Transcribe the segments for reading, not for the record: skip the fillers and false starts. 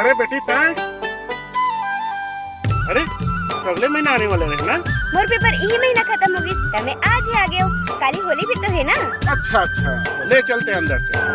अरे बेटी तय अरे अगले महीने आने वाले रहे ना। मोर पेपर यही महीना खत्म होगी तमे आज ही आ गए हो। काली होली भी तो है ना। अच्छा ले चलते अंदर से।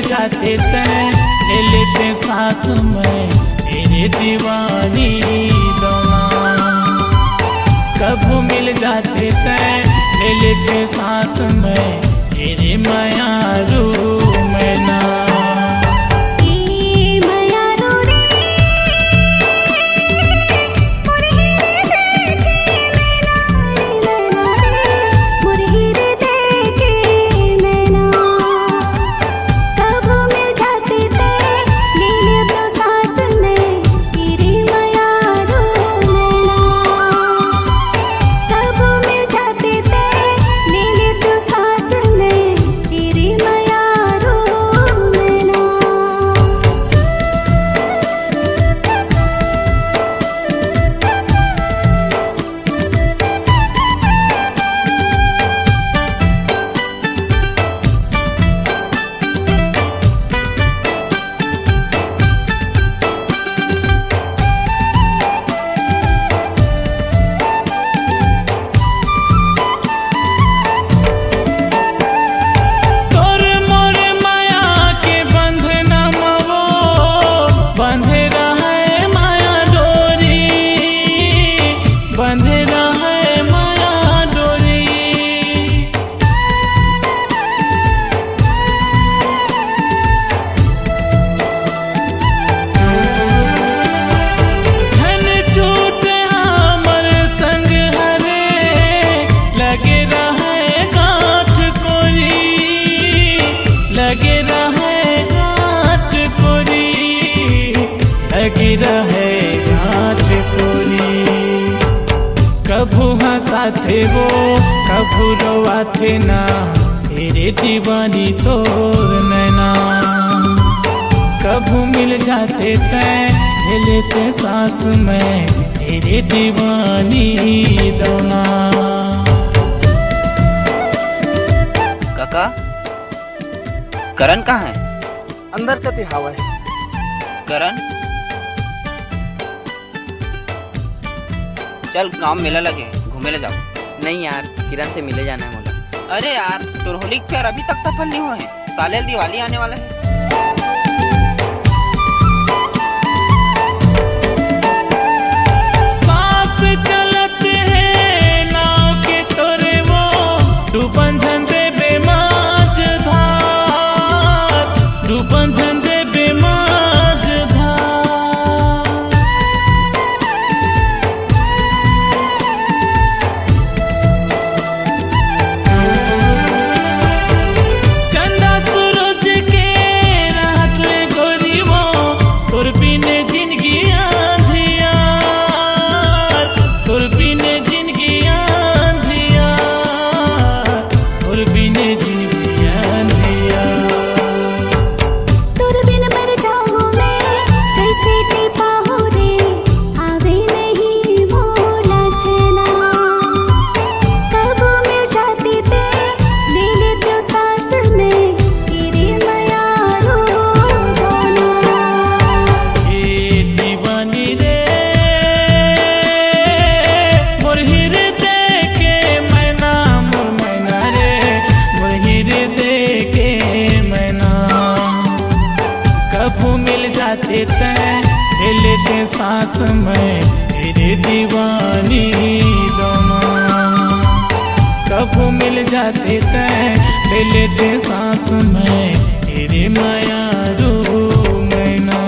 जाते तय ले लेते सांस में तेरे दीवानी दौना। कभू मिल जाते तय ले लेते सांस में तेरे मायारू मैना। कभू हंसाते वो कभू रोवाते ना तेरे दीवानी तोर नैना। कभू मिल जाते तय ले लेते सांस में तेरे दीवानी दौना। काका करण कहाँ है? अंदर कति हवा है। करण चल गांव मेला लगे घूमे ले जाओ। नहीं यार किरण से मिले जाना है मोला। अरे यार तो होली के अभी तक सफल नहीं हुए हैं। साले दिवाली आने वाला है। सांस चलते हैं नाव के तोरे वो डूबन झंडे बेमाज धार डूबन झंडे बेमाज धार। चंदा सूरज के रात ले गोरी वो तोर बिने जिंदगी आंधिया तोर बिने जिंदगी आंधिया तोर बिने जिंदगी आंधिया। तुर बिन मर जाऊं मैं कैसे जी पाऊं रे आवे नहीं भोला चना। कब मिल जाती ते ले लेते सांस में तेरे मायारू दौना। ये दीवानी रे मोर हृदय के मैना मोर मैना रे मोर हृदय के मैना। कभू मिल जाते तय ले लेते सांस में तेरे दीवानी दौना। कभू मिल जाते तय ले लेते सांस में तेरे मायारू मैना।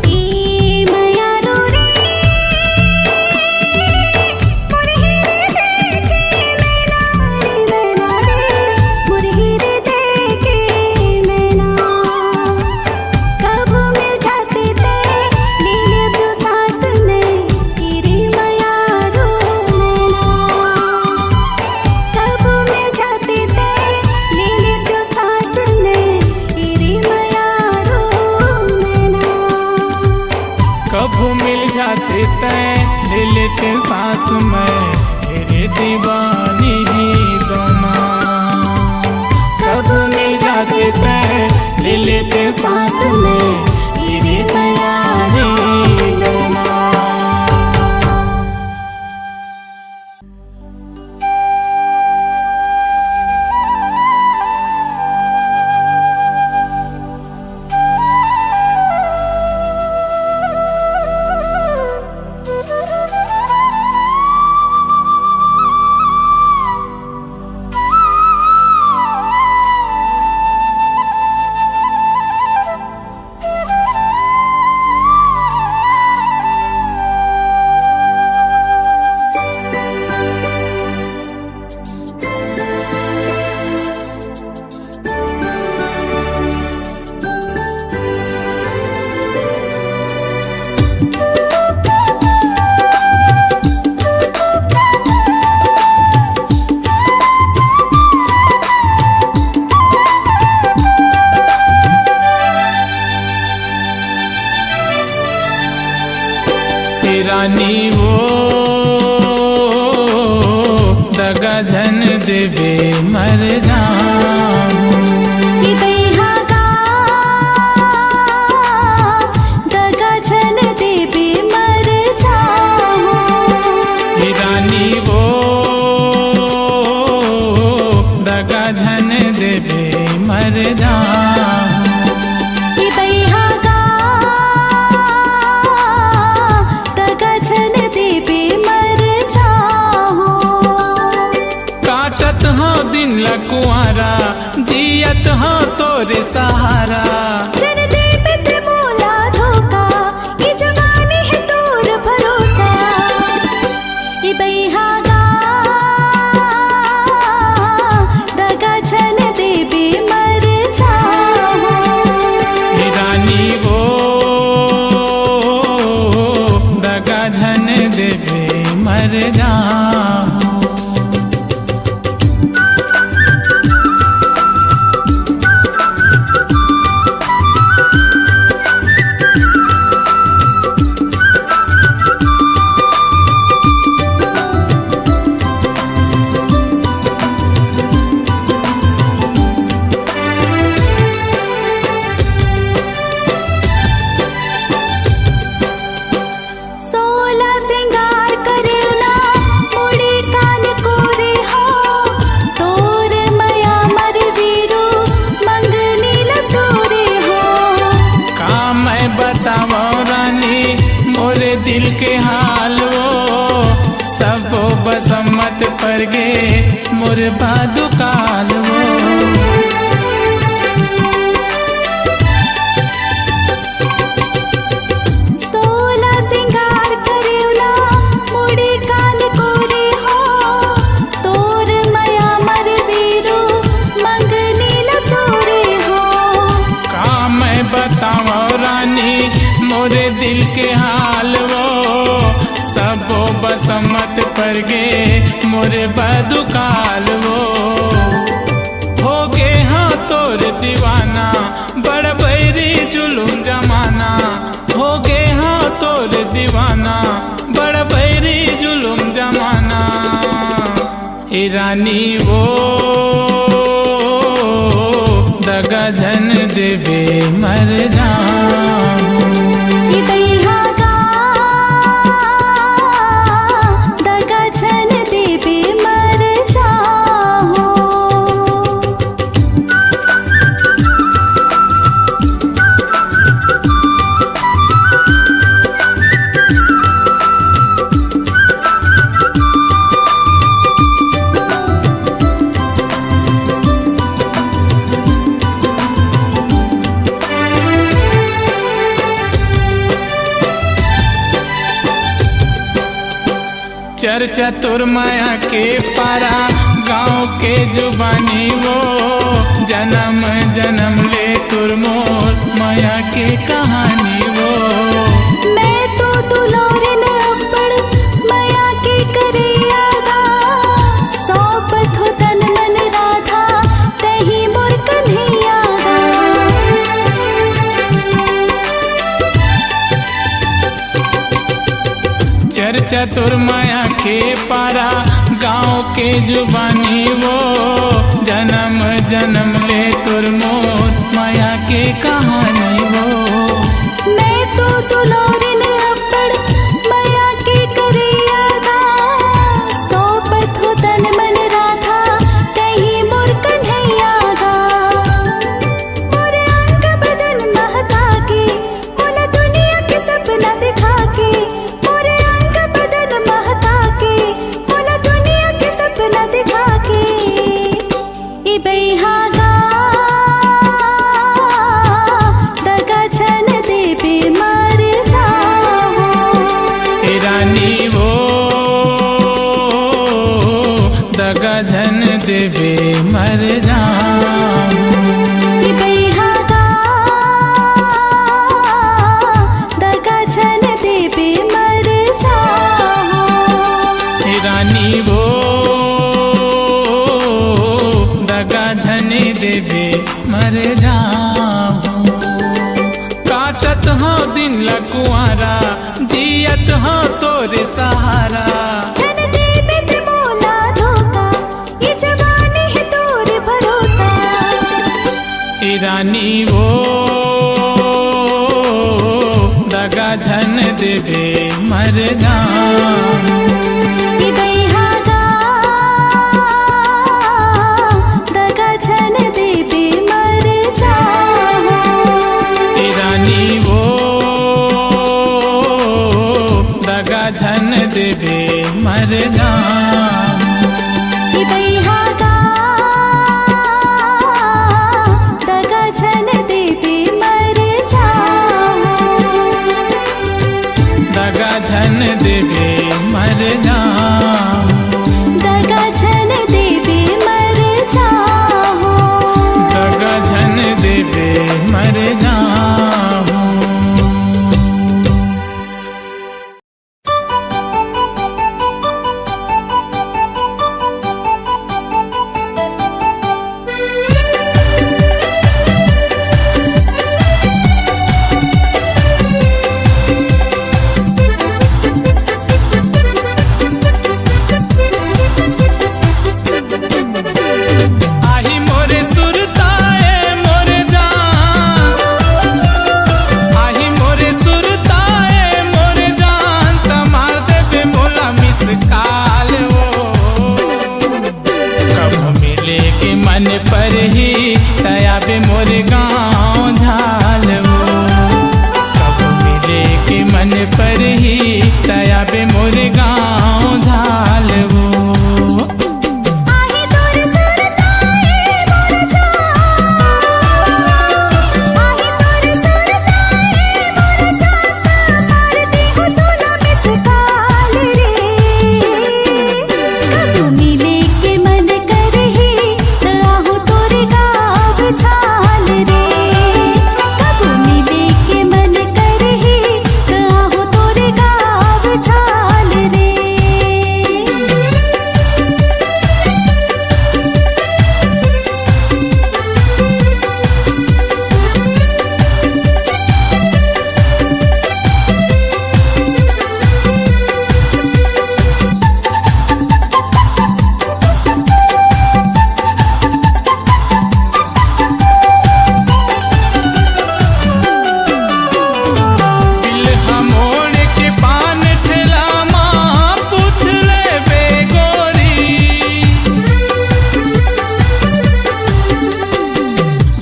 ई मायारू रे मोर हृदय के मैना रे मोर हृदय के मैना। कब मिल जाते ते ले लेते सांस में तेरे मैं तेरे दीवानी ही दोना। कब मिल जाते तय ले लेते सांस में तेरी तैयारी लेना। रानी वो दगा झन देवे मर जाऊं। दगा झन देवे मर जाऊं। रानी वो दगा झन देवे मर जाऊं। कुआरा जियत हो तोरे सहारा। जन दे पे ते मोला धोखा ये जवानी है तोर भरोसा। ये बैहागा दगा झन देवे मर जाओ। रानी वो दगा झन देवे मर जाओ। दिल के हाल वो सब बसमत पर गे मोर बादुकाल वो। सोला सिंगार करेला मुड़ी कान कोरे हो तोर मया मर वीरू मंगनी लतोरे हो। का मैं बताऊं रानी मोरे दिल के हाल वो सब बसमत पर गे मोरे बदुकाल वो। हो गे हाँ तोर दीवाना बड़ बैरी जुलुम जमाना। हो गे हाँ तोर दीवाना बड़ बैरी जुलुम जमाना। ए रानी वो दगा झन देवे मर जाऊं। दगा झन देवे मर जाओ। चर्चा तोर माया के पारा गाँव के जुबानी वो। जन्म जन्म ले तोर मोर माया के कहानी वो। मैं तो दुलोर न अपड़ माया के करे यादा। सौपत हो तन मन राधा तही मोर कन्हैया। चतुर माया के पारा गाँव के जुबानी वो जन्म जन्म ले तुर मोर माया के कहानी वो। मैं तो दुलारिन अब्बड़ माया के करैया गा, सोपत हो तन मन राधा तही मोर कन्हैया गा। मोर अंग बदन महका के मोला दुनिया के सपना दिखा के, मोर अंग बदन महका के मोला दुनिया के सपना दिखा के। ई बैहा गा दगा छन देबे मर जाओ। हे रानी वो दगा झन देवे मर जाऊं। ई बैहा गा दगा छन देबे मर जाओ। हे रानी वो दगा झन देवे मर जाऊं। काटत हो दिन लकुआरा जियत हो तोरे सहारा। जन देबे ते मोला धोखा, ये जवानी है तोरे भरोसा। हे रानी वो दगा झन देवे मर जाऊं। ई बैहा गा दगा छन देबे मर जाओ। हे रानी वो दगा झन देवे मर जाऊं। ई बैहा गा दगा छन देबे मर जाओ। दगा झन देवे मर जाऊं। दगा छन देबे मर जाओ। दगा झन देवे मर जाऊं। आही मोरे सुरताए मोरे जान, आही मोरे सुरताए मोरे जान, तमार देवे मोला मिस काल वो। कब मिले के मन पर ही तयाबे मोरे गाँव झाल वो। कब मिले के मन पर ही तयाबे मोरे गाँव झाल वो। आही तोरे सुरताए मोर जान, आही तोरे सुरताए मोर जान, मार दे हो तोला मिस काल रे। कब मिले के मन करही त आहू तोरे गाँव झाल रे। कब मिले के मन करही त आहू तोरे गाँव झाल रे। बिल हमोड़ के पान ठेला माँ पूछ ले बेगोरी।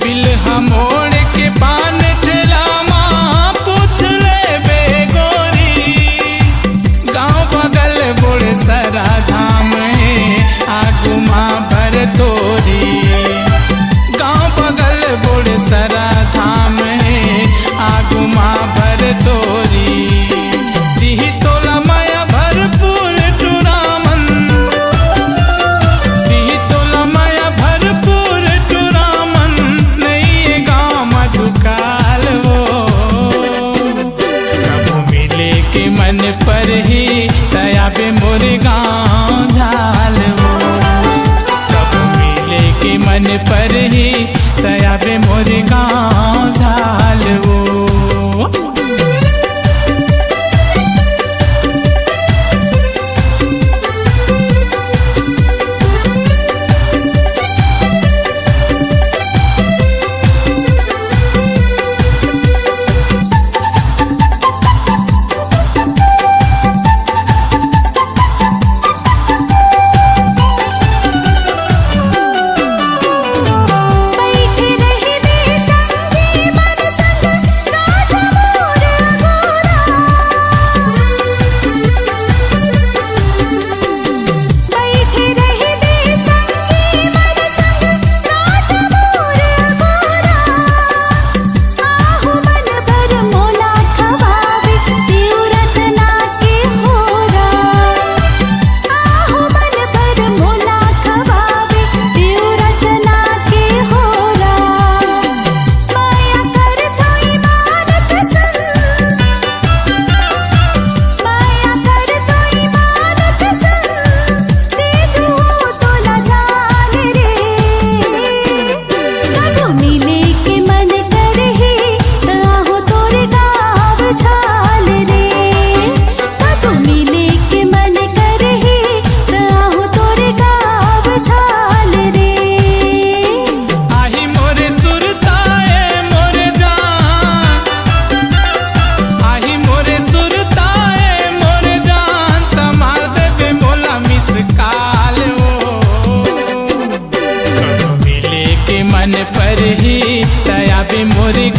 बिल हमोड़ के पान ठेला माँ पूछ ले बेगोरी। गाँव बगल बोड़ सरा धाम है आगू माँ भर तोरी। गाँव बगल बोड़ सरा धाम है आगू माँ भर तोरी। दिही तोला माया भरपूर टुरामन, दिही तोला माया भरपूर टुरामन, नहीं गाँव मधुकाल वो। कब मिले के मन पर ही तयाबे मोरे गाँव झाल वो। कब मिले के मन पर ही तयाबे मोरे गाँव झाल वो।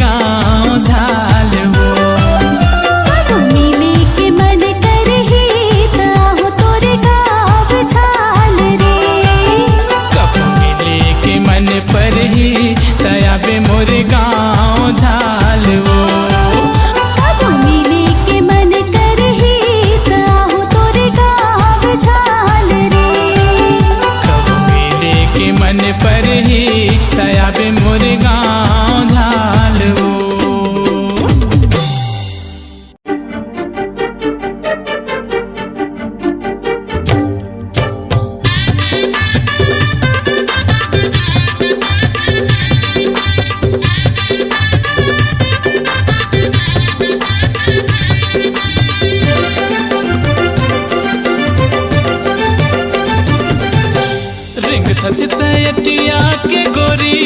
गाँव झाल वो। कब मिले के मन करही ताहो तोरे गाँव झाल रे। कब मिले के मन पर ही तयाबे मोरे गाँव झाल वो। कब मिले के मन करही ताहो तोरे गाँव झाल रे। कब मिले के मन पर ही तयाबे मोरे गाँव झाल वो। रिंग थचते अटिया के गोरी,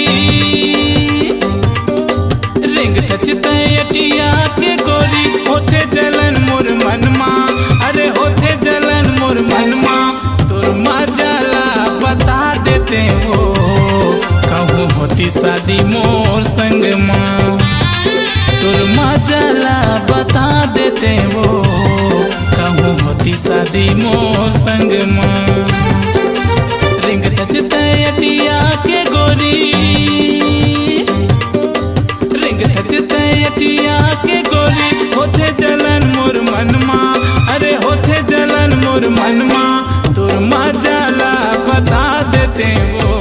रिंग थचते अटिया के गोरी, होते जलन मोर मनमा, अरे होते जलन मोर मनमा। तोर मजाला बता देते हो, कहूँ होती शादी मोर संग माँ। तोर मजाला बता देते हो, कहूँ होती शादी मोर संग माँ। रिंग थचते अटिया के गोरी, रिंग थचते अटिया के गोरी, होते जलन मोर मनमा, अरे होते जलन मोर मनमा। तोर मजाला बता देते वो,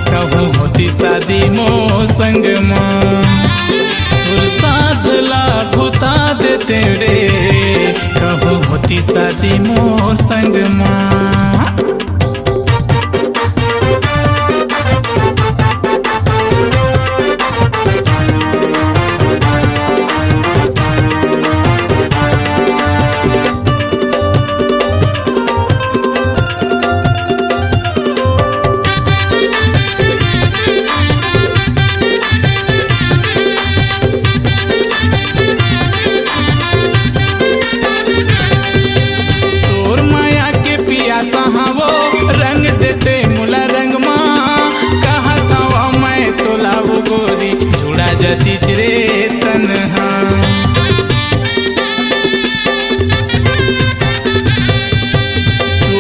कहूँ होती शादी मोर संग माँ। तोर साधला भुता देते रे, कहूँ होती शादी मोर संग माँ। तोर माया के पियासा वो रंग देते मुला रंग माँ। कहा था मैं तोला वो गोरी, जुड़ा जाती रे तन्हा।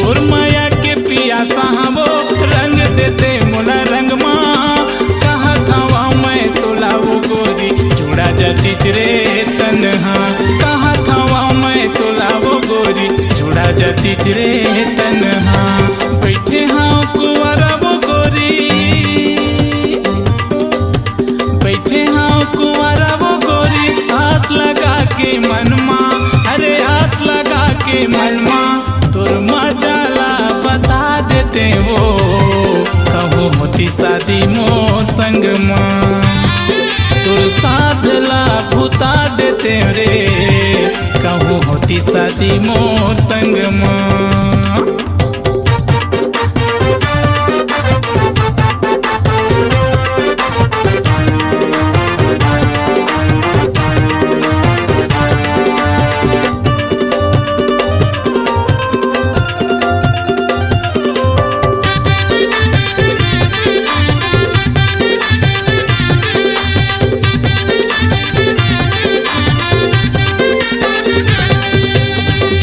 तोर माया के पियासा वो रंग देते मुला रंग माँ। कहा था मैं तोला वो गोरी, जुड़ा जाती रे तन्हा। कहा था मैं तोला वो गोरी, जुड़ा जाती रे तन्हा। बैठे हाँ कुंवारा वो गोरी, बैठे हाँ कुंवारा वो गोरी, आस लगा के मनमा, अरे आस लगा के मनमा। तोर मजाला बता देते वो, कहूँ होती शादी मोर संग माँ। तोर साधला भुता देते रे, कहूँ होती शादी मोर संग माँ।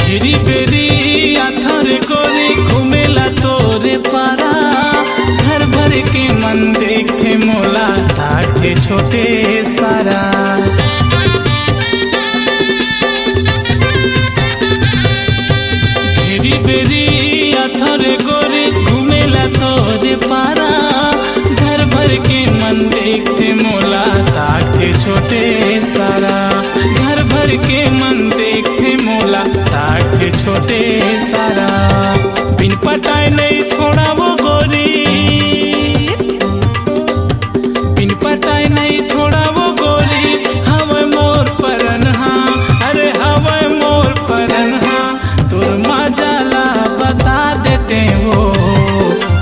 घेरी बेरी आथर गोरी, घूमेला तोरे पारा। घर भर के मन देखे मोला, ताके छोटे सारा। घेरी बेरी आथर गोरी, घूमेला तोरे पारा। घर भर के मन देखते मोला, ताके छोटे सारा। घर भर के मन देखते मोला, ताके छोटे सारा। बिन पटाए नहीं छोड़ा वो गोरी, बिन पटाए नहीं छोड़ा वो गोरी। हवे मोर परनहा, अरे हवे मोर परनहा। तोर मजाला बता देते हो,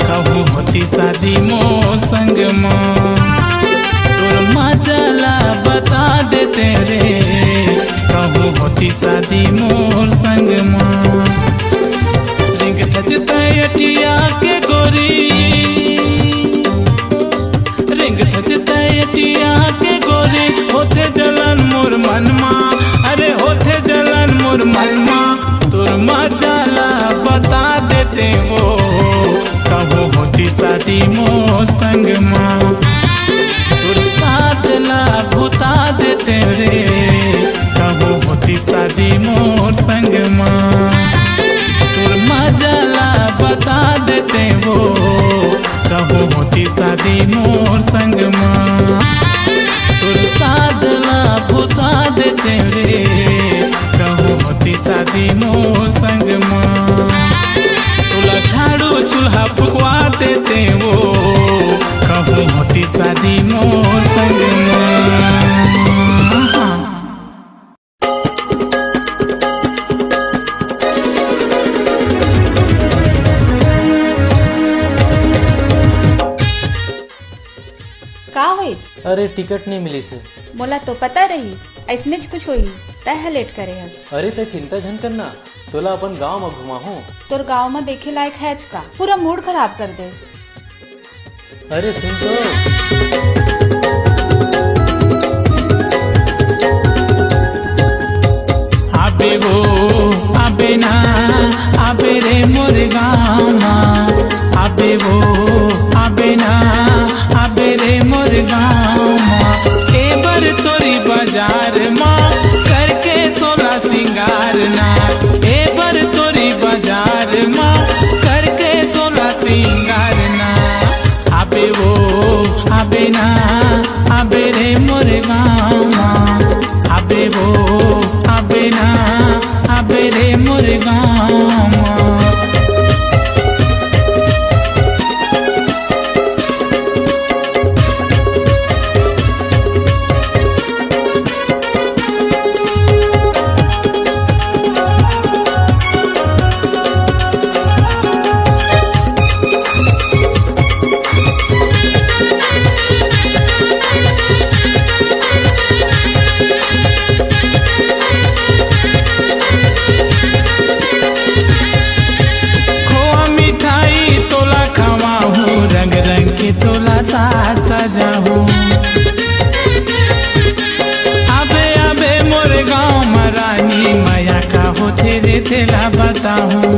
कहूँ होती शादी मोर संग माँ। तोर मजाला बता संग माँ तुर साथ ला भुता देते रे कहो होती शादी मोर संग माँ तुर मजला बता देते वो कहो होती शादी मोर संग माँ तुर साथ ला भुता देते रे कहो होती शादी मोर संग माँ तुला झाड़ू चूल्हा फुकवा देते वो कहूँ होती शादी मोर संग माँ। का होइस? अरे टिकट नहीं मिली से। मोला तो पता रहीस ऐसने कुछ होही तय लेट करे हस। अरे ते चिंता झन करना तोला अपन गांव में घुमाहू। तोर गांव में देखे लायक है का पूरा मूड खराब कर दे। अरे सुन तो आबे वो आबे ना आबे रे मोर गाँव माँ आबे वो आबे ना आबे रे मोर गाँव माँ एबर तोरी बाजार माँ करके सोला सिंगार ना एबर तोरी बाजार माँ करके सोला सिंगार ना आबे वो आबे ना आबे रे मोर गाँव माँ आबे वो आबे ना आबे रे मोर गाँव माँ। सजाहू आबे आबे मोर गाँव में रानी माया का होते रे तेला बताहूँ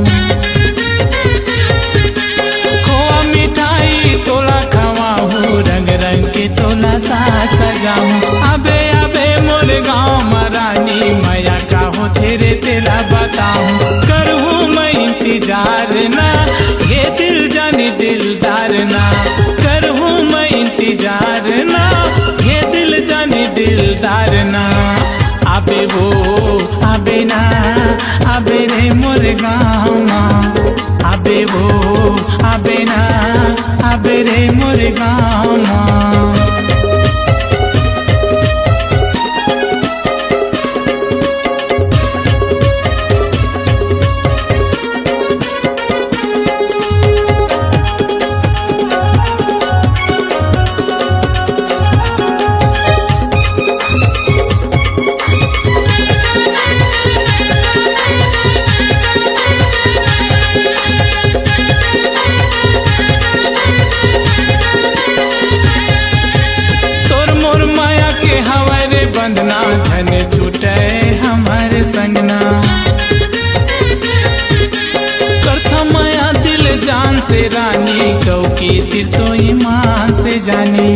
खोआ मिठाई तोला खवाहू रंग रंग के तोला सा सजाहू आबे आबे मोर गाँव में रानी माया का होते रे तेला बताहूँ करहूँ मैं इंतजार ना ये दिल जानी दिलदार ना करहूँ मैं इंतजार ना ये दिल जानी दिलदार ना आबे वो आबे ना आबे रे मोर गाँव माँ आबे वो आबे ना आबे रे मोर गाँव माँ। छूटे हमारे संगना करथा माया दिल जान से रानी कौ की सिर तो ईमान से जानी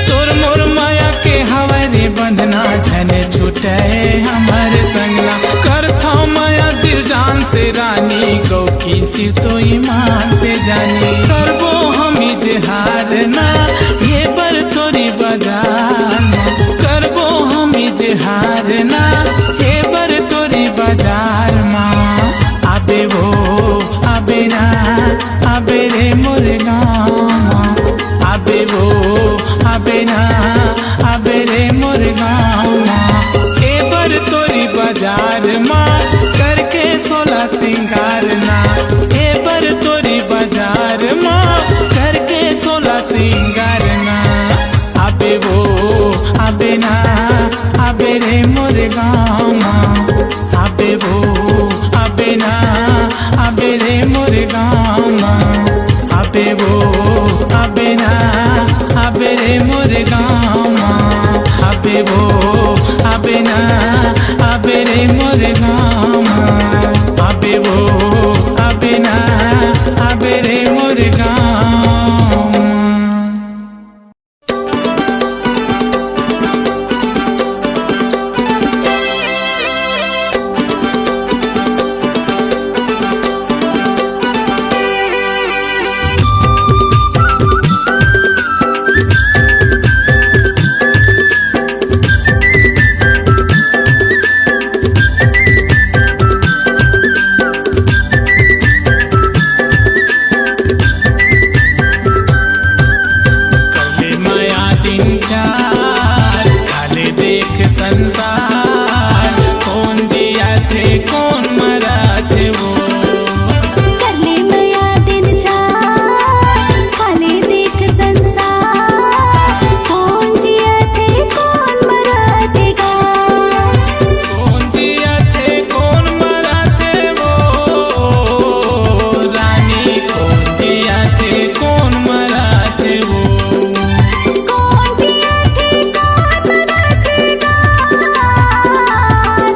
तोर मोर माया के हवारे बंधना छने छूटे हमारे संगना करथा माया दिल जान से रानी कौ की सिर तो ईमान से जानी करबो हम इजहार ना ये पर तोरी बाजार करबो हम इजहार ना ये बर तोरी बाजार माँ आबे वो आबे ना आबे रे मोर गाँव माँ आबे वो आबे ना आबे रे मोर गाँव माँ ए बर तोरी बाजार माँ करके सोला सिंगार ना ए बर तोरी बाजार माँ करके सोला सिंगार ना आबे वो आबे ना आबे रे मोर गाँव माँ आबे वो आबे ना आबे रे मोर गाँव माँ आबे वो आबे ना आबे रे मोर गाँव माँ आबे वो आबे ना आबे रे मोर गाँव माँ आबे वो आबे ना आबे रे मोर चार खाले देख संसार कौन जिया थे कौन मरा थे वो कर ले माया दिन चार खाले देख संसार कौन जिया थे कौन मरा देगा कौन जिया थे कौन मरा थे वो रानी कौन जिया थे कौन मरा थे वो कौन जिया थे कौन मरा देगा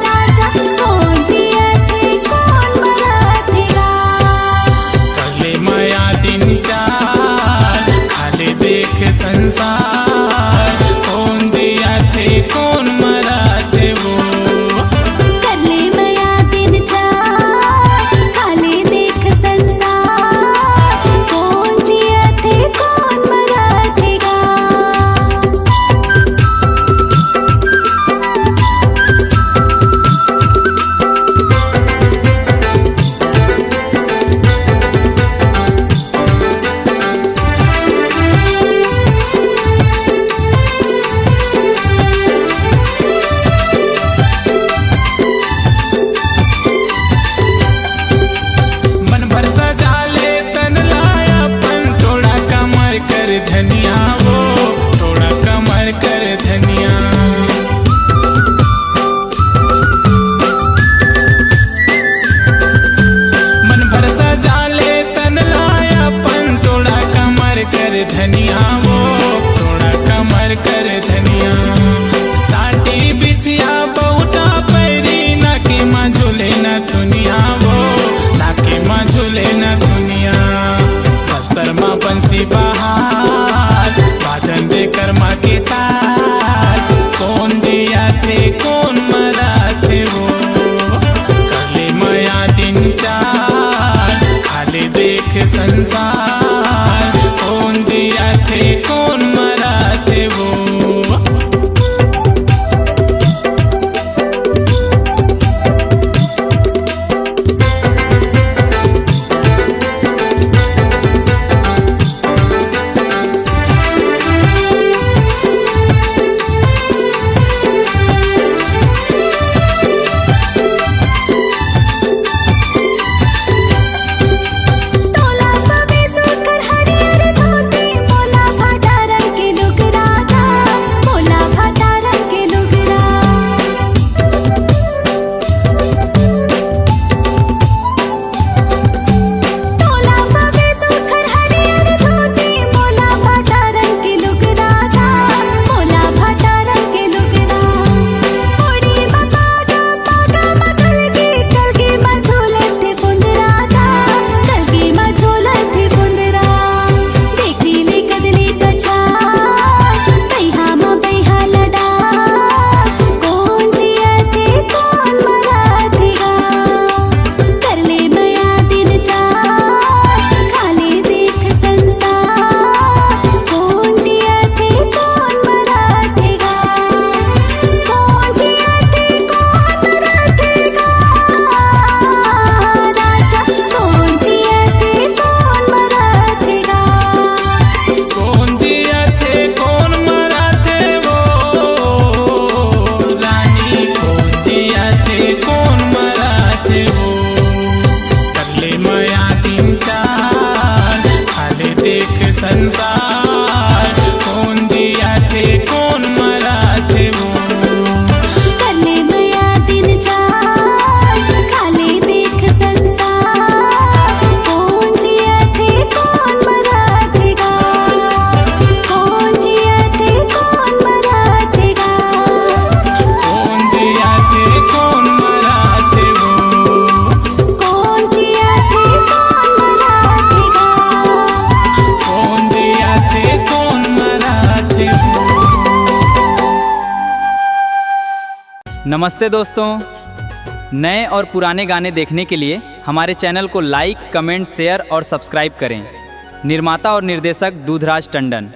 राजा कौन जिया थे कौन मरा देगा कले माया दिन चार खाले देख संसार कौन जिया थे कौन मरा थे वो कर ले माया दिन चार खाले देख संसार कौन जिया थे कौन मरा देगा मन भर सजा ले तन लाया पन थोड़ा कमर कर धनिया वो थोड़ा कमर कर धनिया मन भर सजा ले तन लाया पन थोड़ा कमर कर धनिया वो थोड़ा कमर कर धनिया साटी बिछिया बहुटा पैरी ना के माँ झूले ना दुनिया वो नाके माँ झूले न दुनिया बस्तर माँ बंसी बहार बाजन देकर माँ के तार कौन जिया थे कौन मरा थे वो कले माया दिन चार खाले देख संसार कौन जिया थे कौन मरा थे वो तोला पवे सुकर हरियर धोती मोला भाटा रंग के लुगरा था मोला भाटा रंग के लुगरा तोला पवे सुकर हरियर धोती मोला भाटा रंग के लुगरा था मोला भाटा रंग के लुगरा ओड़ी मपागा पागा कलगी मा झोलते फुंदरा था कलगी मा झोलते फुंदरा देखी ले कदली कछार बैहा मा बैहा लड़ा कौन जिया थे कौन मरा देगा कर ले माया दिन चार खाले देख संसार कौन जिया थे कौन मरा देगा कौन जिया थे कौन मरा देगा राजा कौन जिया थे कौन मरा देगा कौन जिया थे कौन मरा थे वो रानी कौन जिया थे कौन मरा थे वो करले माया दिन चार खाले देख संसार कौन जिया थे कौन मरा थे वो कर ले माया दिन चार खाले देख संसार कौन जिया थे कौन मरा देगा कौन जिया थे कौन मरा देगा कौन जिया थे कौन मरा थे वो कौन जिया थे कौन मरा देगा कौन जिया थे कौन मरा थे वो। नमस्ते दोस्तों, नए और पुराने गाने देखने के लिए हमारे चैनल को लाइक, कमेंट, शेयर और सब्सक्राइब करें। निर्माता और निर्देशक दूधराज टंडन।